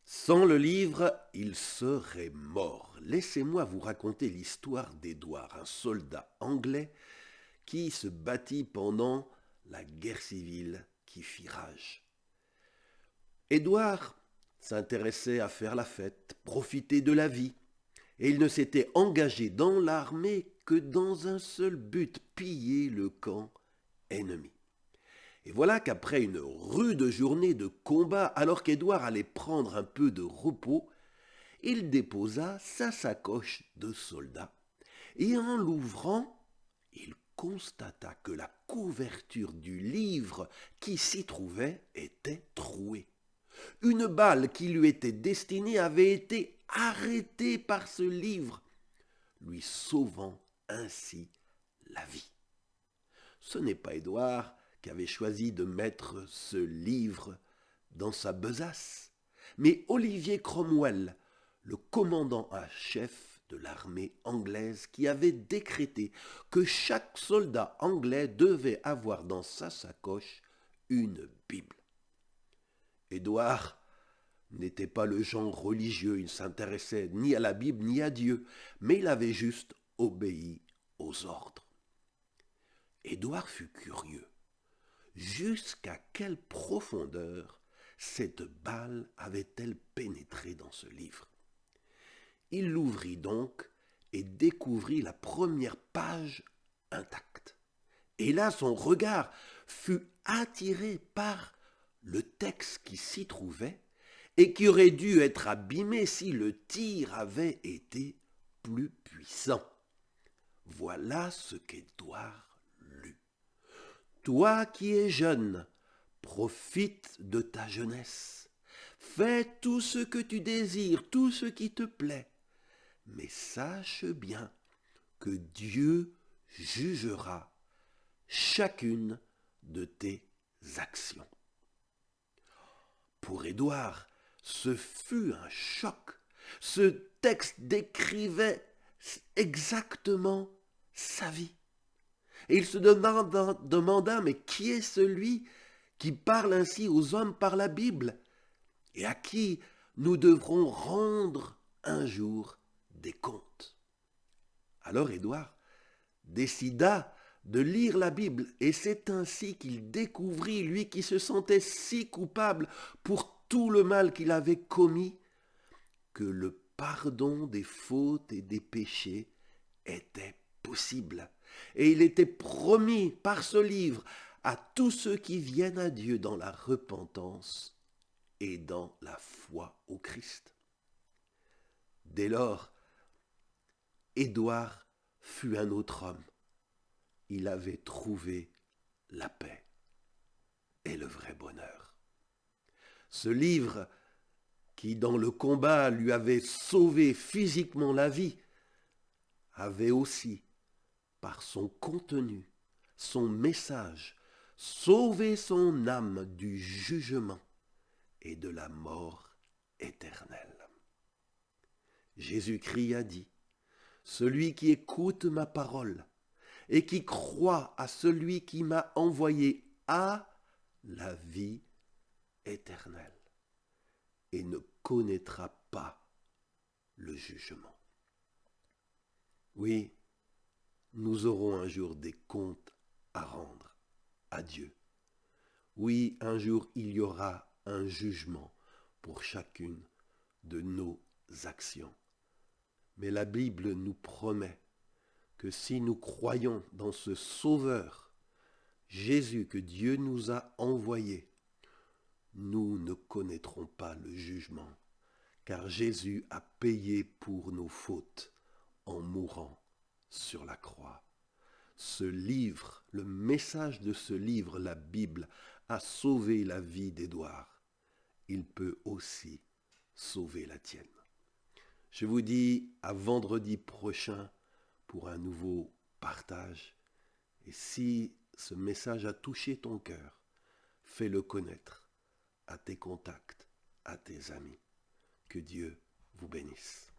Sans le livre, il serait mort. Laissez-moi vous raconter l'histoire d'Édouard, un soldat anglais qui se battit pendant la guerre civile qui fit rage. Édouard s'intéressait à faire la fête, profiter de la vie, et il ne s'était engagé dans l'armée que dans un seul but, piller le camp ennemi. Et voilà qu'après une rude journée de combat, alors qu'Édouard allait prendre un peu de repos, il déposa sa sacoche de soldat, et en l'ouvrant, il constata que la couverture du livre qui s'y trouvait était trouée. Une balle qui lui était destinée avait été arrêtée par ce livre, lui sauvant ainsi la vie. Ce n'est pas Édouard qui avait choisi de mettre ce livre dans sa besace, mais Olivier Cromwell, le commandant en chef de l'armée anglaise, qui avait décrété que chaque soldat anglais devait avoir dans sa sacoche une Bible. Édouard n'était pas le genre religieux, il ne s'intéressait ni à la Bible ni à Dieu, mais il avait juste obéi aux ordres. Édouard fut curieux. Jusqu'à quelle profondeur cette balle avait-elle pénétré dans ce livre? Il l'ouvrit donc et découvrit la première page intacte. Et là, son regard fut attiré par le texte qui s'y trouvait et qui aurait dû être abîmé si le tir avait été plus puissant. Voilà ce qu'Édouard lut. Toi qui es jeune, profite de ta jeunesse. Fais tout ce que tu désires, tout ce qui te plaît. Mais sache bien que Dieu jugera chacune de tes actions. Pour Édouard, ce fut un choc. Ce texte décrivait exactement sa vie. Et il se demanda, mais qui est celui qui parle ainsi aux hommes par la Bible et à qui nous devrons rendre un jour des comptes? Alors Édouard décida de lire la Bible et c'est ainsi qu'il découvrit, lui qui se sentait si coupable pour tout le mal qu'il avait commis, que le pardon des fautes et des péchés était possible. Et il était promis par ce livre à tous ceux qui viennent à Dieu dans la repentance et dans la foi au Christ. Dès lors, Édouard fut un autre homme. Il avait trouvé la paix et le vrai bonheur. Ce livre, qui dans le combat lui avait sauvé physiquement la vie, avait aussi, par son contenu, son message, sauvé son âme du jugement et de la mort éternelle. Jésus-Christ a dit, « Celui qui écoute ma parole et qui croit à celui qui m'a envoyé a la vie éternelle et ne connaîtra pas le jugement. » Oui, nous aurons un jour des comptes à rendre à Dieu. Oui, un jour il y aura un jugement pour chacune de nos actions. Mais la Bible nous promet que si nous croyons dans ce Sauveur, Jésus que Dieu nous a envoyé, nous ne connaîtrons pas le jugement, car Jésus a payé pour nos fautes en mourant sur la croix. Ce livre, le message de ce livre, la Bible, a sauvé la vie d'Édouard. Il peut aussi sauver la tienne. Je vous dis à vendredi prochain pour un nouveau partage. Et si ce message a touché ton cœur, fais-le connaître à tes contacts, à tes amis. Que Dieu vous bénisse.